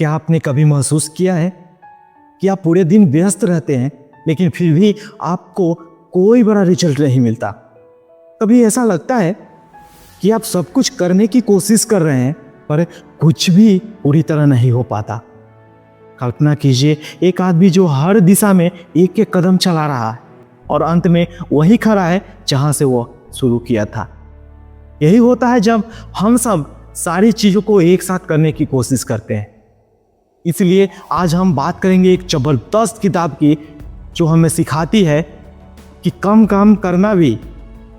क्या आपने कभी महसूस किया है कि आप पूरे दिन व्यस्त रहते हैं लेकिन फिर भी आपको कोई बड़ा रिजल्ट नहीं मिलता? कभी ऐसा लगता है कि आप सब कुछ करने की कोशिश कर रहे हैं पर कुछ भी पूरी तरह नहीं हो पाता। कल्पना कीजिए एक आदमी जो हर दिशा में एक एक कदम चला रहा है और अंत में वही खड़ा है जहां से वो शुरू किया था। यही होता है जब हम सब सारी चीजों को एक साथ करने की कोशिश करते हैं। इसलिए आज हम बात करेंगे एक जबरदस्त किताब की जो हमें सिखाती है कि कम काम करना भी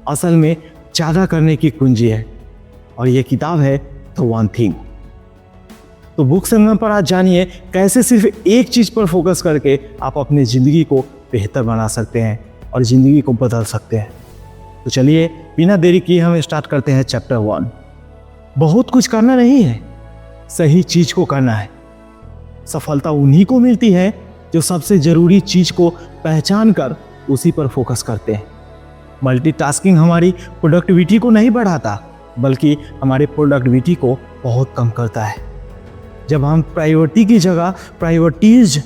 असल में ज़्यादा करने की कुंजी है, और ये किताब है द वन थिंग। तो बुक संगम पर आज जानिए कैसे सिर्फ एक चीज़ पर फोकस करके आप अपनी ज़िंदगी को बेहतर बना सकते हैं और ज़िंदगी को बदल सकते हैं। तो चलिए बिना देरी किए हम स्टार्ट करते हैं चैप्टर 1। बहुत कुछ करना नहीं है, सही चीज़ को करना है। सफलता उन्हीं को मिलती है जो सबसे ज़रूरी चीज़ को पहचान कर उसी पर फोकस करते हैं। मल्टीटास्किंग हमारी प्रोडक्टिविटी को नहीं बढ़ाता बल्कि हमारी प्रोडक्टिविटी को बहुत कम करता है। जब हम प्रायोरिटी की जगह प्रायोरिटीज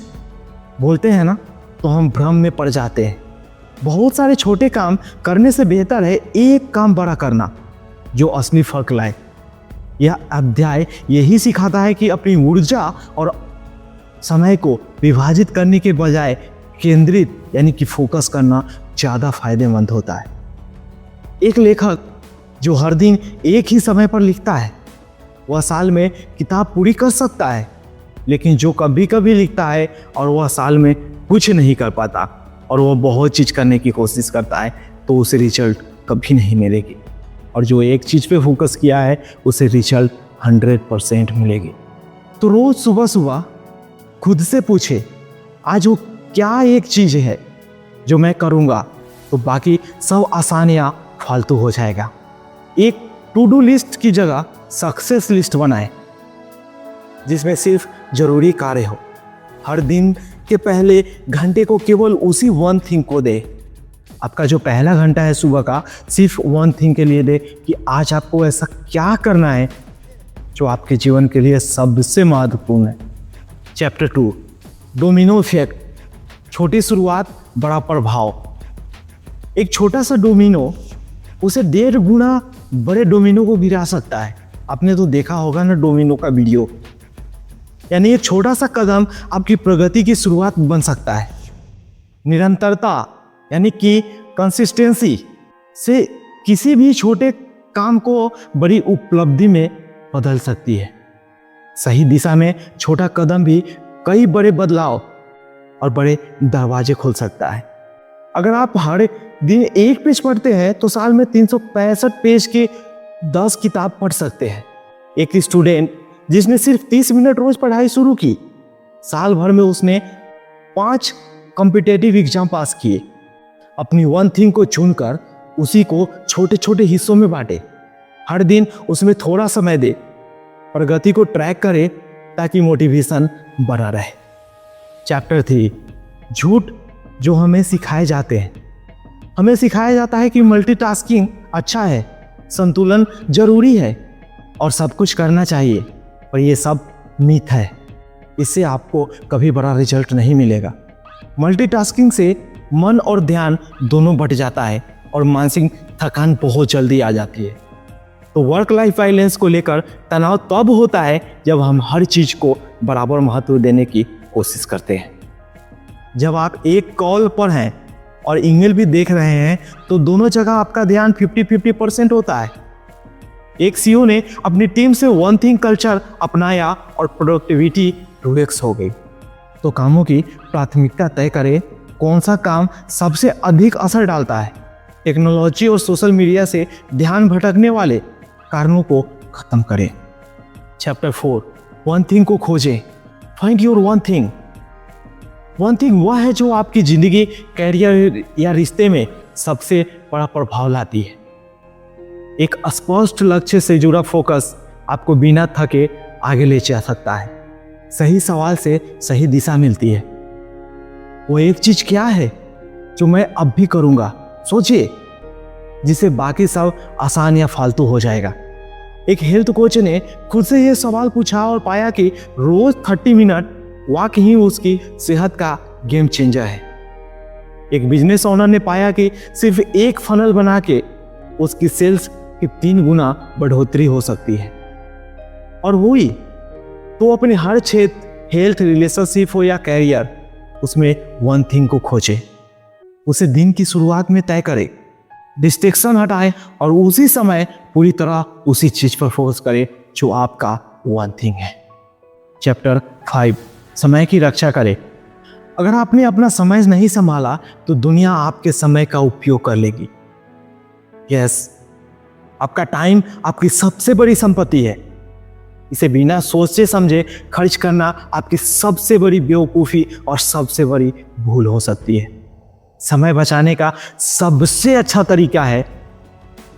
बोलते हैं ना, तो हम भ्रम में पड़ जाते हैं। बहुत सारे छोटे काम करने से बेहतर है एक काम बड़ा करना जो असली फर्क लाए। यह अध्याय यही सिखाता है कि अपनी ऊर्जा और समय को विभाजित करने के बजाय केंद्रित यानी कि फोकस करना ज़्यादा फायदेमंद होता है। एक लेखक जो हर दिन एक ही समय पर लिखता है वह साल में किताब पूरी कर सकता है, लेकिन जो कभी कभी लिखता है और वह साल में कुछ नहीं कर पाता और वह बहुत चीज़ करने की कोशिश करता है तो उसे रिजल्ट कभी नहीं मिलेगी। और जो एक चीज़ पे फोकस किया है उसे रिजल्ट 100% मिलेगी। तो रोज़ सुबह सुबह खुद से पूछे आज वो क्या एक चीज़ है जो मैं करूँगा तो बाकी सब आसानियाँ फालतू हो जाएगा। एक टू डू लिस्ट की जगह सक्सेस लिस्ट बनाएं जिसमें सिर्फ जरूरी कार्य हो। हर दिन के पहले घंटे को केवल उसी वन थिंग को दे। आपका जो पहला घंटा है सुबह का सिर्फ वन थिंग के लिए दे कि आज आपको ऐसा क्या करना है जो आपके जीवन के लिए सबसे महत्वपूर्ण है। चैप्टर 2 डोमिनो इफेक्ट, छोटी शुरुआत बड़ा प्रभाव। एक छोटा सा डोमिनो उसे 1.5 गुना बड़े डोमिनो को गिरा सकता है। आपने तो देखा होगा ना डोमिनो का वीडियो। यानी एक छोटा सा कदम आपकी प्रगति की शुरुआत बन सकता है। निरंतरता यानी कि कंसिस्टेंसी से किसी भी छोटे काम को बड़ी उपलब्धि में बदल सकती है। सही दिशा में छोटा कदम भी कई बड़े बदलाव और बड़े दरवाजे खोल सकता है। अगर आप हर दिन एक पेज पढ़ते हैं तो साल में 365 पेज के 10 किताब पढ़ सकते हैं। एक स्टूडेंट जिसने सिर्फ 30 मिनट रोज पढ़ाई शुरू की, साल भर में उसने 5 कॉम्पिटिटिव एग्जाम पास किए। अपनी वन थिंग को चुनकर उसी को छोटे छोटे हिस्सों में बांटे। हर दिन उसमें थोड़ा समय दे, प्रगति को ट्रैक करे ताकि मोटिवेशन बना रहे। चैप्टर 3 झूठ जो हमें सिखाए जाते हैं। हमें सिखाया जाता है कि मल्टीटास्किंग अच्छा है, संतुलन जरूरी है और सब कुछ करना चाहिए, पर यह सब मिथ है। इससे आपको कभी बड़ा रिजल्ट नहीं मिलेगा। मल्टीटास्किंग से मन और ध्यान दोनों बट जाता है और मानसिक थकान बहुत जल्दी आ जाती है। तो वर्क लाइफ बैलेंस को लेकर तनाव तब होता है जब हम हर चीज़ को बराबर महत्व देने की कोशिश करते हैं। जब आप एक कॉल पर हैं और ईमेल भी देख रहे हैं तो दोनों जगह आपका ध्यान 50-50% होता है। एक सीईओ ने अपनी टीम से वन थिंग कल्चर अपनाया और प्रोडक्टिविटी 2x हो गई। तो कामों की प्राथमिकता तय करें, कौन सा काम सबसे अधिक असर डालता है। टेक्नोलॉजी और सोशल मीडिया से ध्यान भटकने वाले कारणों को खत्म करें। चैप्टर 4 वन थिंग को खोजें। Find your one thing. One thing वह है जो आपकी जिंदगी, कैरियर या रिश्ते में सबसे बड़ा प्रभाव लाती है। एक स्पष्ट लक्ष्य से जुड़ा फोकस आपको बिना थके आगे ले जा सकता है। सही सवाल से सही दिशा मिलती है। वो एक चीज क्या है जो मैं अब भी करूंगा, सोचिए, जिसे बाकी सब आसान या फालतू हो जाएगा। एक हेल्थ कोच ने खुद से ये सवाल पूछा और पाया कि रोज 30 मिनट वॉक ही उसकी सेहत का गेम चेंजर है। एक बिजनेस ओनर ने पाया कि सिर्फ एक फनल बना के उसकी सेल्स की 3 गुना बढ़ोतरी हो सकती है। और वही तो अपने हर क्षेत्र, हेल्थ, रिलेशनशिप हो या कैरियर, उसमें वन थिंग को खोजे, उसे दिन की शुरुआत में तय करे, डिस्ट्रैक्शन हटाए और उसी समय पूरी तरह उसी चीज पर फोकस करे जो आपका वन थिंग है। चैप्टर 5, समय की रक्षा करे। अगर आपने अपना समय नहीं संभाला तो दुनिया आपके समय का उपयोग कर लेगी। यस, आपका टाइम आपकी सबसे बड़ी संपत्ति है। इसे बिना सोचे समझे खर्च करना आपकी सबसे बड़ी बेवकूफ़ी और सबसे बड़ी भूल हो सकती है। समय बचाने का सबसे अच्छा तरीका है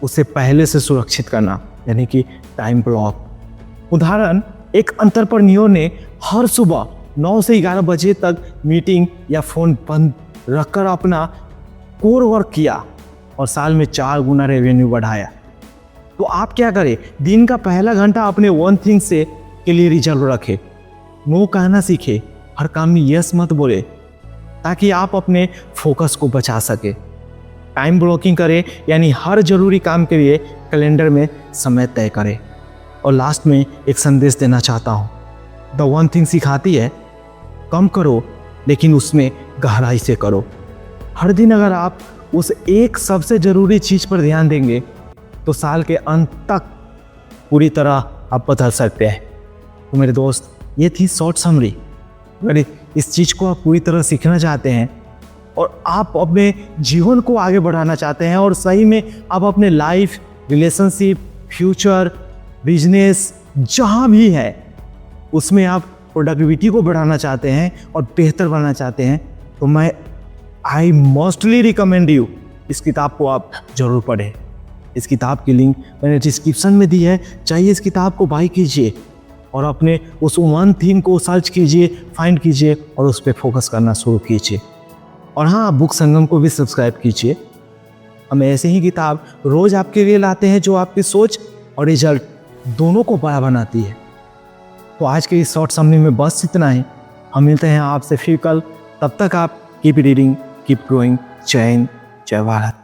उसे पहले से सुरक्षित करना, यानी कि टाइम ब्लॉक। उदाहरण, एक एंटरप्रेन्योर ने हर सुबह 9 से 11 बजे तक मीटिंग या फोन बंद रखकर अपना कोर वर्क किया और साल में 4 गुना रेवेन्यू बढ़ाया। तो आप क्या करें, दिन का पहला घंटा अपने वन थिंग से के लिए रिजर्व रखें। नो कहना सीखे, हर काम में यस मत बोले, ताकि आप अपने फोकस को बचा सके। टाइम ब्लॉकिंग करें, यानी हर जरूरी काम के लिए कैलेंडर में समय तय करें। और लास्ट में एक संदेश देना चाहता हूँ। द वन थिंग सिखाती है कम करो लेकिन उसमें गहराई से करो। हर दिन अगर आप उस एक सबसे ज़रूरी चीज़ पर ध्यान देंगे तो साल के अंत तक पूरी तरह आप बदल सकते हैं। तो मेरे दोस्त, ये थी शॉर्ट समरी। अगर इस चीज़ को आप पूरी तरह सीखना चाहते हैं और आप अपने जीवन को आगे बढ़ाना चाहते हैं और सही में आप अपने लाइफ, रिलेशनशिप, फ्यूचर, बिजनेस जहाँ भी है उसमें आप प्रोडक्टिविटी को बढ़ाना चाहते हैं और बेहतर बनना चाहते हैं, तो मैं आई मोस्टली रिकमेंड यू इस किताब को आप ज़रूर पढ़ें। इस किताब की लिंक मैंने डिस्क्रिप्शन में दी है। चाहिए इस किताब को बाय कीजिए और अपने उस वन थिंग को सर्च कीजिए, फाइंड कीजिए और उस पर फोकस करना शुरू कीजिए। और हाँ, बुक संगम को भी सब्सक्राइब कीजिए। हम ऐसे ही किताब रोज़ आपके लिए लाते हैं जो आपकी सोच और रिजल्ट दोनों को बड़ा बनाती है। तो आज के इस शॉर्ट समरी में बस इतना ही। हम मिलते हैं आपसे फिर कल। तब तक आप कीप रीडिंग, कीप ग्रोइंग। जय हिंद, जय भारत।